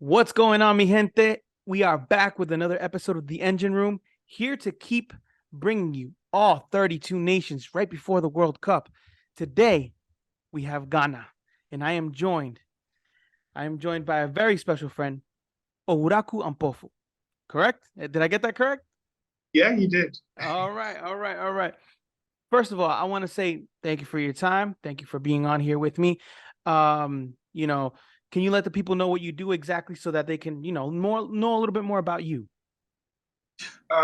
What's going on, mi gente? We are back with another episode of The Engine Room, here to keep bringing you all 32 nations right before the World Cup. Today, we have Ghana, and I am joined by a very special friend, Owuraku Ampofo. Correct? Did I get that correct? Yeah, you did. All right. First of all, I want to say thank you for your time. Thank you for being on here with me. Um, you know, can you let the people know what you do exactly so that they can, know a little bit more about you?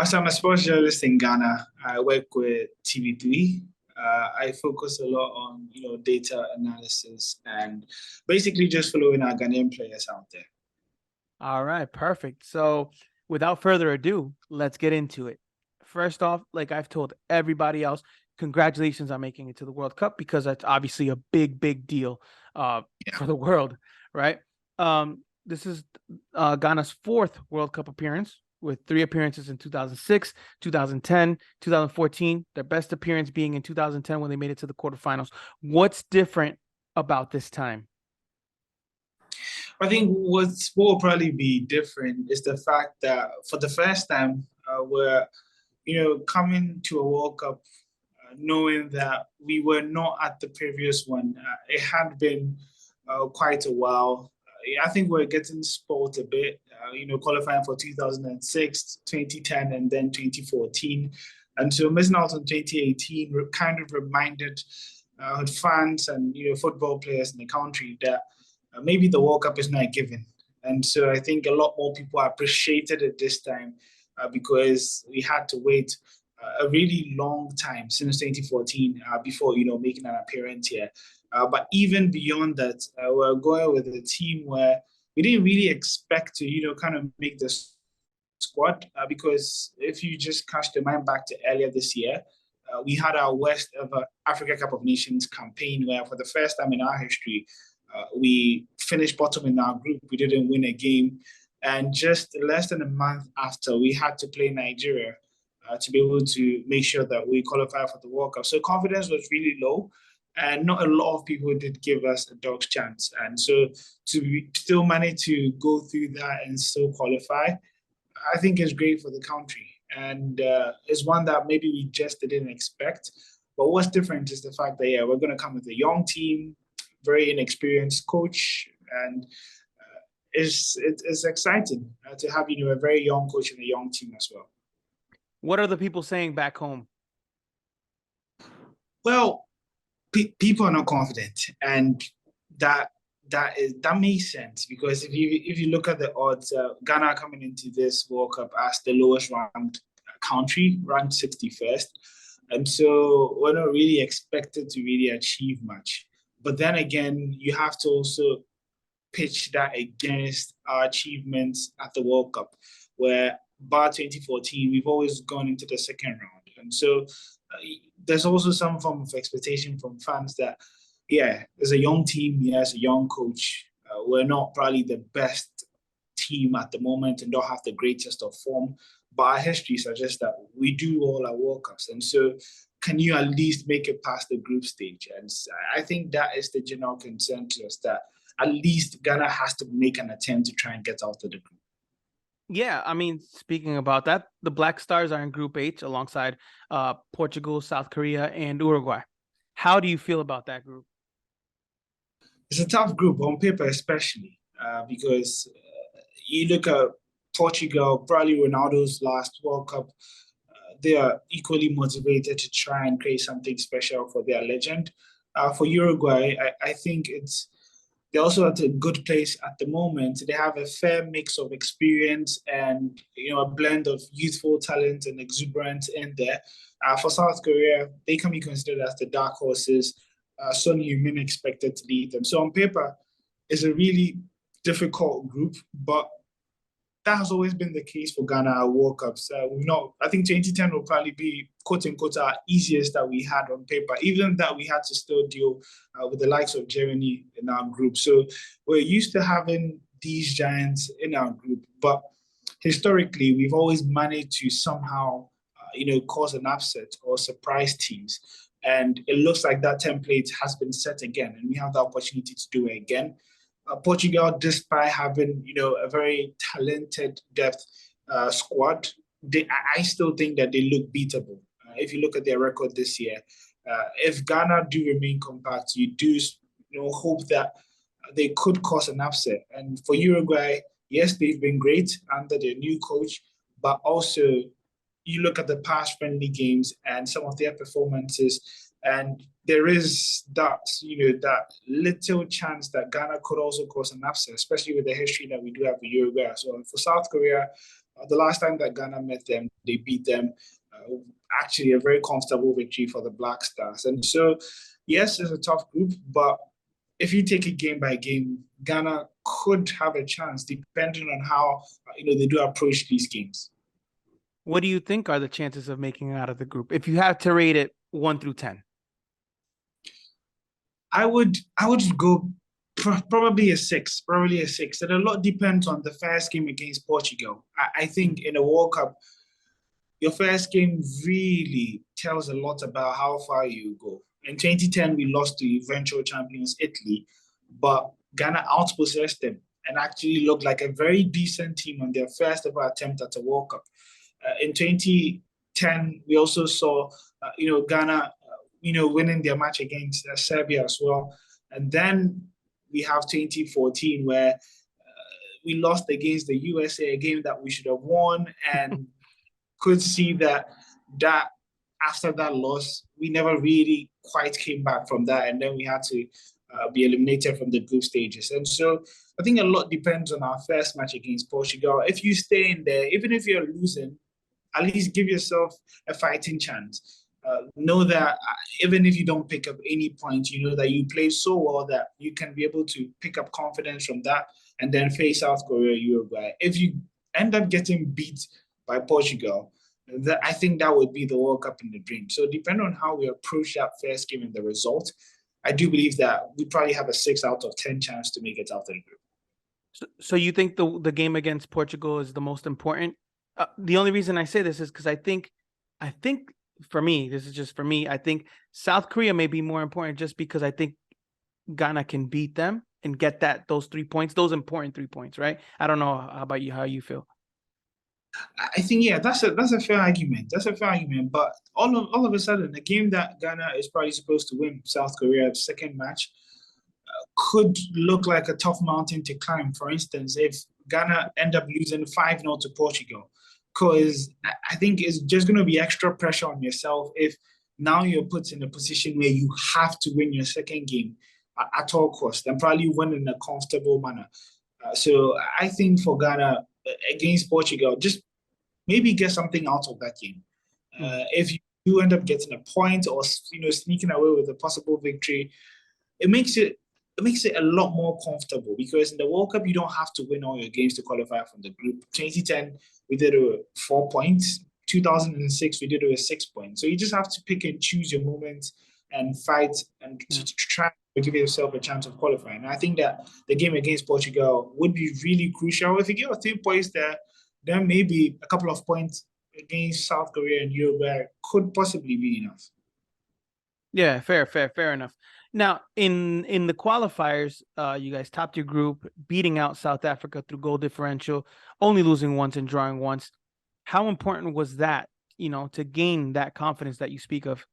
So I'm a sports journalist in Ghana. I work with TV3. I focus a lot on, data analysis and basically just following our Ghanaian players out there. All right, perfect. So, without further ado, let's get into it. First off, like I've told everybody else, congratulations on making it to the World Cup because that's obviously a big, big deal Yeah. for the world, right? This is Ghana's fourth World Cup appearance with three appearances in 2006, 2010, 2014. Their best appearance being in 2010 when they made it to the quarterfinals. What's different about this time? I think what will probably be different is the fact that for the first time, we're, coming to a World Cup knowing that we were not at the previous one. It had been quite a while. I think we're getting spoiled a bit, qualifying for 2006, 2010, and then 2014. And so missing out on 2018 kind of reminded fans and football players in the country that maybe the World Cup is not given. And so I think a lot more people appreciated it this time because we had to wait a really long time since 2014 before making an appearance here. But even beyond that, we're going with a team where we didn't really expect to kind of make this squad because if you just cast your mind back to earlier this year, we had our worst ever Africa Cup of Nations campaign where for the first time in our history, we finished bottom in our group. We didn't win a game. And just less than a month after, we had to play Nigeria to be able to make sure that we qualify for the World Cup. So confidence was really low, and not a lot of people did give us a dog's chance. And so to still manage to go through that and still qualify, I think is great for the country. And it's one that maybe we just didn't expect. But what's different is the fact that, yeah, we're going to come with a young team, very inexperienced coach, and it's exciting to have a very young coach and a young team as well. What are the people saying back home? Well, people are not confident, and that makes sense because if you look at the odds, Ghana coming into this World Cup as the lowest ranked country, ranked 61st, and so we're not really expected to really achieve much. But then again, you have to also pitch that against our achievements at the World Cup, where bar 2014, we've always gone into the second round. And so there's also some form of expectation from fans that, yeah, there's a young team, yes, a young coach. We're not probably the best team at the moment and don't have the greatest of form, but our history suggests that we do all our World Cups. And so can you at least make it past the group stage? And I think that is the general consensus that at least Ghana has to make an attempt to try and get out of the group. Yeah, I mean, speaking about that, the Black Stars are in Group H alongside Portugal, South Korea, and Uruguay. How do you feel about that group? It's a tough group on paper, especially because you look at Portugal, probably Ronaldo's last World Cup. They are equally motivated to try and create something special for their legend. For Uruguay, I think they're also at a good place at the moment. They have a fair mix of experience and a blend of youthful talent and exuberance in there. For South Korea, they can be considered as the dark horses. Son Heung-min expected to lead them. So on paper, it's a really difficult group, but that has always been the case for Ghana at World Cups. I think 2010 will probably be quote unquote our easiest that we had on paper, even that we had to still deal with the likes of Germany in our group. So we're used to having these giants in our group, but historically we've always managed to somehow, cause an upset or surprise teams. And it looks like that template has been set again, and we have the opportunity to do it again. Portugal, despite having a very talented depth squad, I still think that they look beatable. If you look at their record this year, if Ghana do remain compact, you do hope that they could cause an upset. And for Uruguay, yes, they've been great under their new coach, but also you look at the past friendly games and some of their performances, and there is that little chance that Ghana could also cause an upset, especially with the history that we do have with Uruguay. So for South Korea, the last time that Ghana met them, they beat them. Actually, a very comfortable victory for the Black Stars. And so, yes, it's a tough group, but if you take it game by game, Ghana could have a chance depending on how they do approach these games. What do you think are the chances of making it out of the group if you have to rate it 1 through 10? I would go probably a 6, and a lot depends on the first game against Portugal. I think in a World Cup, your first game really tells a lot about how far you go. In 2010, we lost to eventual champions Italy, but Ghana outpossessed them and actually looked like a very decent team on their first ever attempt at a World Cup. In 2010, we also saw, Ghana, winning their match against Serbia as well. And then we have 2014 where we lost against the USA, a game that we should have won, and could see that after that loss, we never really quite came back from that. And then we had to be eliminated from the group stages. And so I think a lot depends on our first match against Portugal. If you stay in there, even if you're losing, at least give yourself a fighting chance. Know that even if you don't pick up any points, you know that you play so well that you can be able to pick up confidence from that and then face South Korea, Uruguay. If you end up getting beat by Portugal, I think that would be the World Cup in the dream. So depending on how we approach that first game and the result, I do believe that we probably have a 6 out of 10 chance to make it out of the group. So you think the game against Portugal is the most important? The only reason I say this is because I think for me, this is just for me, I think South Korea may be more important just because I think Ghana can beat them and get those 3 points, those important 3 points, right? I don't know how you feel. I think that's a fair argument. That's a fair argument. But all of a sudden, the game that Ghana is probably supposed to win, South Korea, second match, could look like a tough mountain to climb. For instance, if Ghana end up losing 5-0 to Portugal, because I think it's just going to be extra pressure on yourself if now you're put in a position where you have to win your second game at all costs and probably win in a comfortable manner. So I think for Ghana against Portugal, just maybe get something out of that game. If you end up getting a point or sneaking away with a possible victory, it makes it a lot more comfortable because in the World Cup you don't have to win all your games to qualify from the group. 2010 we did it with 4 points. 2006 we did it with 6 points. So you just have to pick and choose your moments and fight and to try to give yourself a chance of qualifying. And I think that the game against Portugal would be really crucial. If you get 3 points there, then maybe a couple of points against South Korea and Uruguay could possibly be enough. Yeah, fair enough. Now, in the qualifiers, you guys topped your group, beating out South Africa through goal differential, only losing once and drawing once. How important was that, to gain that confidence that you speak of?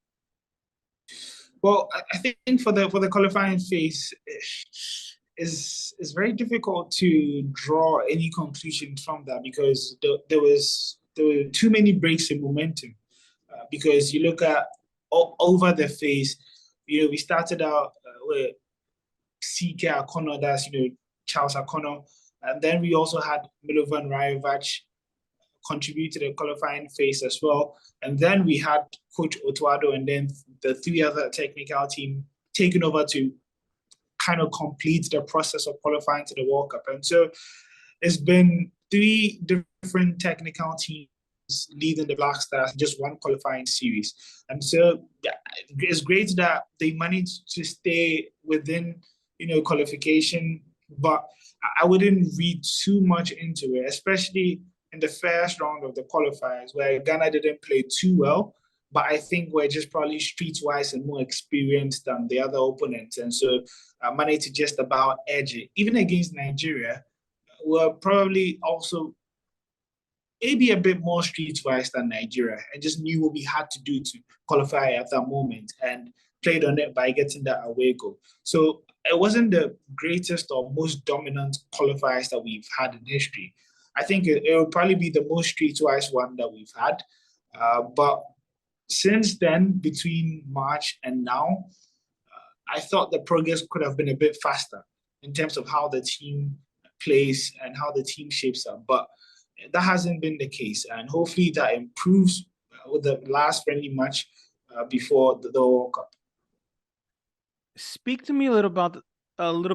Well, I think for the qualifying phase, is very difficult to draw any conclusions from that because there were too many breaks in momentum. Because you look at over the phase, we started out with CK Akono, that's Charles Akono, and then we also had Milovan Rajovac contribute to the qualifying phase as well. And then we had Coach Otuado and then the 3 other technical team taking over to kind of complete the process of qualifying to the World Cup. And so it's been 3 different technical teams leading the Black Stars in just one qualifying series. And so it's great that they managed to stay within, qualification, but I wouldn't read too much into it, especially in the first round of the qualifiers where Ghana didn't play too well. but I think we're just probably streetwise and more experienced than the other opponents, and so managed to just about edge it. Even against Nigeria, we're probably also maybe a bit more streetwise than Nigeria, and just knew what we had to do to qualify at that moment, and played on it by getting that away goal. So it wasn't the greatest or most dominant qualifiers that we've had in history. I think it will probably be the most streetwise one that we've had. But since then, between March and now, I thought the progress could have been a bit faster in terms of how the team plays and how the team shapes up. But that hasn't been the case. And hopefully that improves with the last friendly match before the World Cup. Speak to me a little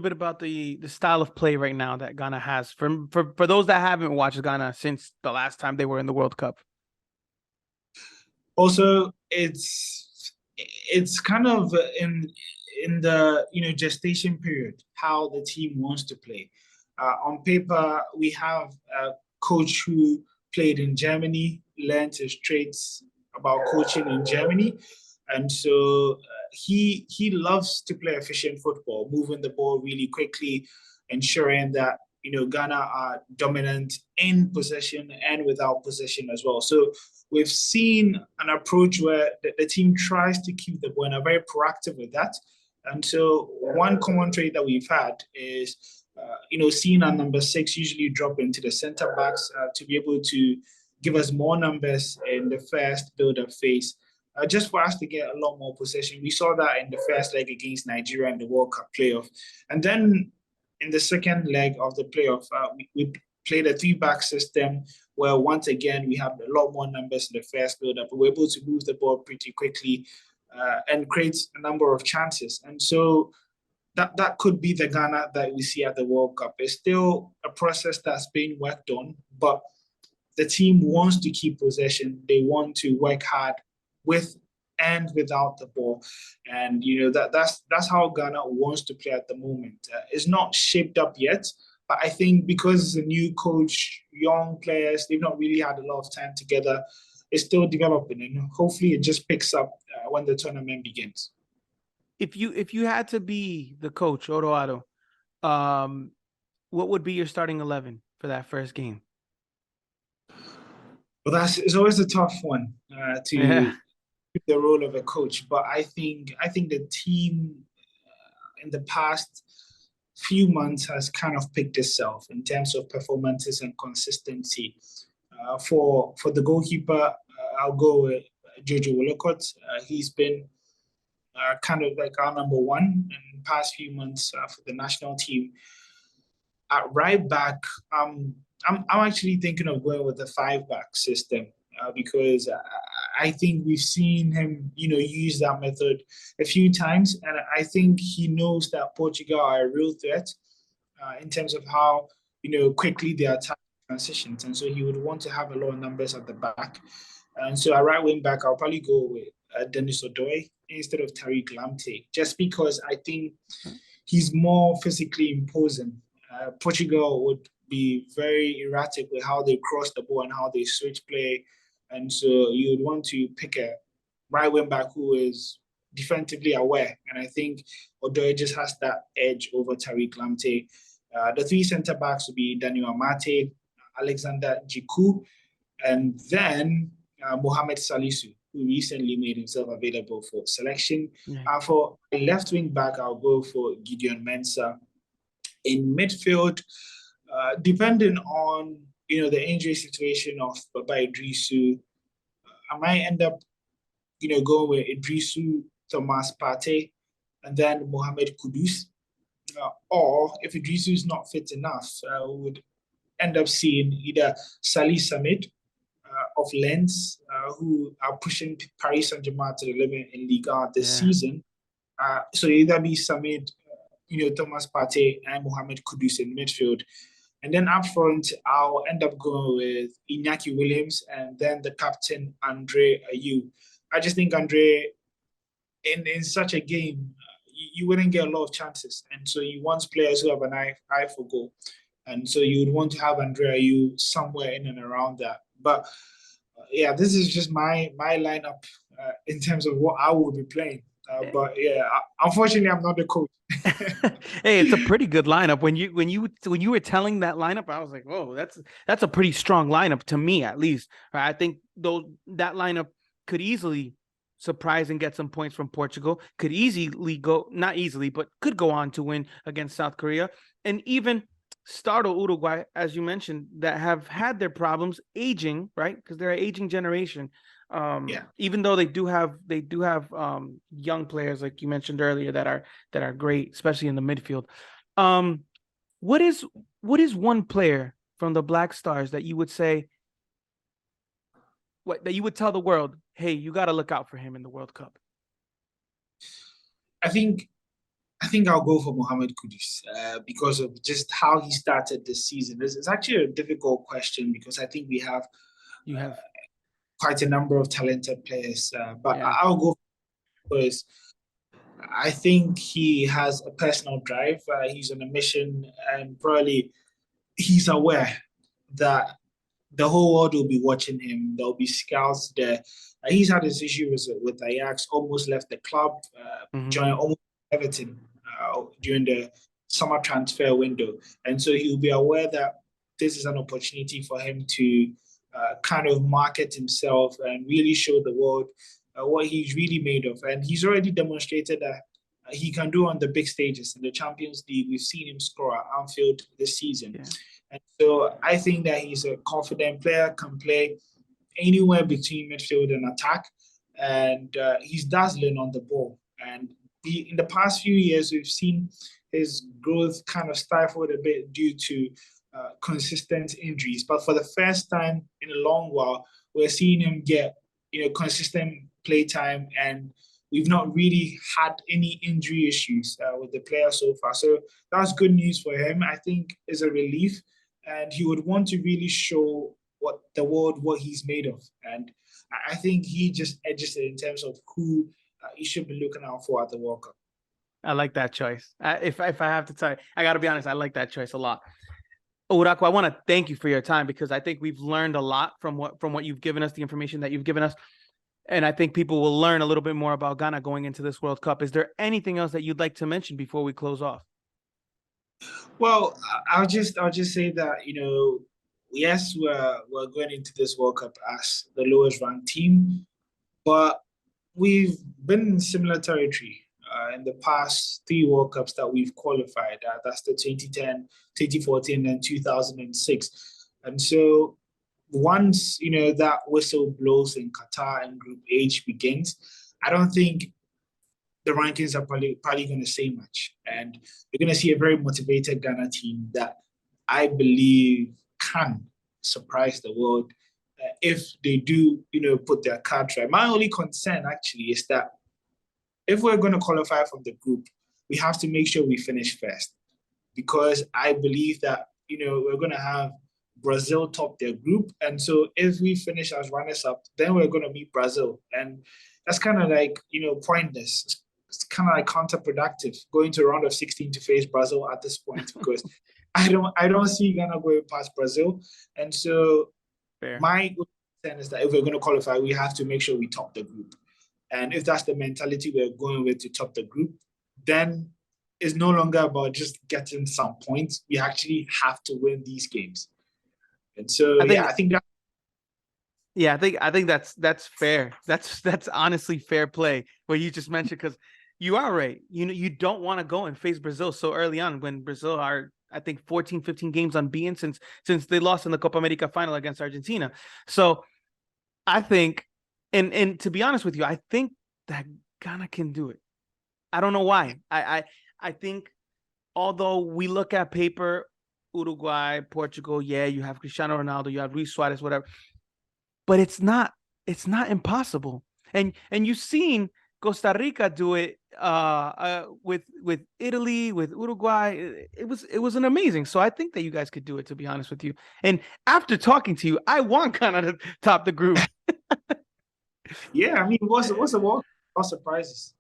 bit about the style of play right now that Ghana has for those that haven't watched Ghana since the last time they were in the World Cup. Also, it's kind of in the gestation period how the team wants to play. On paper, we have a coach who played in Germany, learned his traits about coaching in Germany, and so he loves to play efficient football, moving the ball really quickly, ensuring that Ghana are dominant in possession and without possession as well. So we've seen an approach where the team tries to keep the ball and are very proactive with that. And so one common trait that we've had is, seeing our number 6 usually drop into the center backs to be able to give us more numbers in the first build-up phase, just for us to get a lot more possession. We saw that in the first leg against Nigeria in the World Cup playoff. And then in the second leg of the playoff, we played a 3-back system where once again we have a lot more numbers in the first build-up. We're able to move the ball pretty quickly and create a number of chances. And so that could be the Ghana that we see at the World Cup. It's still a process that's being worked on, but the team wants to keep possession. They want to work hard with and without the ball, and that's how Ghana wants to play at the moment. It's not shaped up yet, but I think because it's a new coach, young players, they've not really had a lot of time together. It's still developing, and hopefully it just picks up when the tournament begins. If you had to be the coach, Owuraku, what would be your starting 11 for that first game? Well, it's always a tough one to the role of a coach, but I think the team in the past few months has kind of picked itself in terms of performances and consistency. For the goalkeeper, I'll go with Jojo Willocott. He's been kind of like our number one in the past few months for the national team. At right back, I'm actually thinking of going with the 5-back system because I think we've seen him, use that method a few times, and I think he knows that Portugal are a real threat in terms of how quickly they attack transitions, and so he would want to have a lot of numbers at the back. And so at right wing back, I'll probably go with Denis Odoi instead of Tariq Lamptey, just because I think he's more physically imposing. Portugal would be very erratic with how they cross the ball and how they switch play. And so you would want to pick a right wing back who is defensively aware. And I think Odoi just has that edge over Tariq Lamptey. The 3 centre backs would be Daniel Amate, Alexander Jiku, and then Mohamed Salisu, who recently made himself available for selection. Yeah. For left wing back, I'll go for Gideon Mensah. In midfield, depending on the injury situation of Baba Idrisu, I might end up going with Idrisu, Thomas Partey, and then Mohamed Kudus. Or if Idrisu is not fit enough, we would end up seeing either Salih Samid of Lens, who are pushing Paris Saint-Germain to the limit in Ligue 1 this season. So either be Samid, Thomas Partey and Mohamed Kudus in midfield. And then up front, I'll end up going with Iñaki Williams and then the captain, Andre Ayew. I just think Andre, in such a game, you wouldn't get a lot of chances. And so you want players who have an eye for goal. And so you would want to have Andre Ayew somewhere in and around that. But yeah, this is just my lineup in terms of what I will be playing. But yeah, unfortunately, I'm not the coach. Hey, it's a pretty good lineup. When you were telling that lineup, I was like, whoa, that's a pretty strong lineup to me, at least. Right? I think that lineup could easily surprise and get some points from Portugal. Could easily go, not easily, but could go on to win against South Korea, and even startle Uruguay, as you mentioned, that have had their problems aging, right? Because they're an aging generation. Yeah. Even though they do have young players like you mentioned earlier that are great, especially in the midfield. Um, what is one player from the Black Stars that you would say that you would tell the world, hey, you got to look out for him in the World Cup? I think I think I'll go for Mohamed Kudus because of just how he started this season. It's actually a difficult question because I think we have You have, quite a number of talented players, but yeah. I'll go because I think he has a personal drive. He's on a mission, and probably he's aware that the whole world will be watching him. There'll be scouts there. He's had his issues with Ajax, almost left the club, Hmm. joined almost Everton during the summer transfer window. And so he'll be aware that this is an opportunity for him to kind of market himself and really show the world what he's really made of. And he's already demonstrated that he can do on the big stages in the Champions League. We've seen him score at Anfield this season. Yeah. And so I think that he's a confident player, can play anywhere between midfield and attack, and he's dazzling on the ball. And in the past few years, we've seen his growth kind of stifled a bit due to consistent injuries. But for the first time in a long while, we're seeing him get consistent play time, and we've not really had any injury issues with the player so far. So that's good news for him. I think is a relief, and he would want to really show what he's made of. And I think he just edges it in terms of who he should be looking out for at the World Cup. I like that choice. If I have to tell you, I got to be honest, I like that choice a lot. Owuraku, I want to thank you for your time because I think we've learned a lot from what you've given us, the information that you've given us. And I think people will learn a little bit more about Ghana going into this World Cup. Is there anything else that you'd like to mention before we close off? Well, I'll just say that yes, we're going into this World Cup as the lowest ranked team, but we've been in similar territory in the past three World Cups that we've qualified. That's the 2010, 2014, and 2006. And so once that whistle blows in Qatar and Group H begins, I don't think the rankings are probably going to say much. And you're going to see a very motivated Ghana team that I believe can surprise the world if they do, put their cards right. My only concern actually is that if we're going to qualify from the group, we have to make sure we finish first because I believe that, we're going to have Brazil top their group. And so if we finish as runners up, then we're going to meet Brazil. And that's kind of like, pointless. It's kind of like counterproductive going to a round of 16 to face Brazil at this point because I don't see Ghana going past Brazil. And so Fair. my concern is that if we're going to qualify, we have to make sure we top the group. And if that's the mentality we're going with to top the group, then it's no longer about just getting some points. We actually have to win these games. And so, I think I think that. Yeah, I think that's fair. That's honestly fair play what you just mentioned because you are right. You don't want to go and face Brazil so early on when Brazil are I think 14, 15 games unbeaten since they lost in the Copa America final against Argentina. So I think and to be honest with you, I think that Ghana can do it. I don't know why. I think although we look at paper, Uruguay, Portugal, yeah, you have Cristiano Ronaldo, you have Luis Suarez, whatever, but it's not impossible. And you've seen Costa Rica do it with Italy, with Uruguay. It was an amazing. So I think that you guys could do it, to be honest with you. And after talking to you, I want Ghana to top the group. Yeah, I mean, what's the World Cup? What surprises?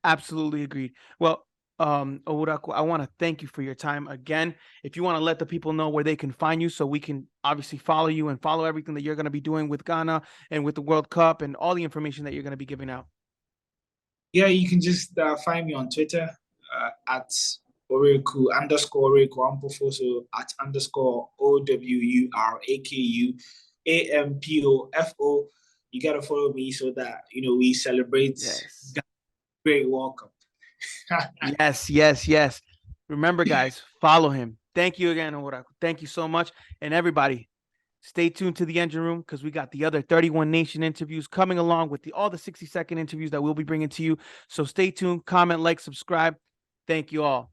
Absolutely agreed. Well, Owuraku, I want to thank you for your time again. If you want to let the people know where they can find you, so we can obviously follow you and follow everything that you're going to be doing with Ghana and with the World Cup and all the information that you're going to be giving out. Yeah, you can just find me on Twitter at Owuraku Ampofo, so at _OWURAKU AMPOFO. You gotta follow me so that we celebrate Yes. great World Cup. Yes, yes, yes. Remember, guys, follow him. Thank you again, Owuraku. Thank you so much. And everybody, stay tuned to the engine room because we got the other 31 Nation interviews coming along with all the 60-second interviews that we'll be bringing to you. So stay tuned, comment, like, subscribe. Thank you all.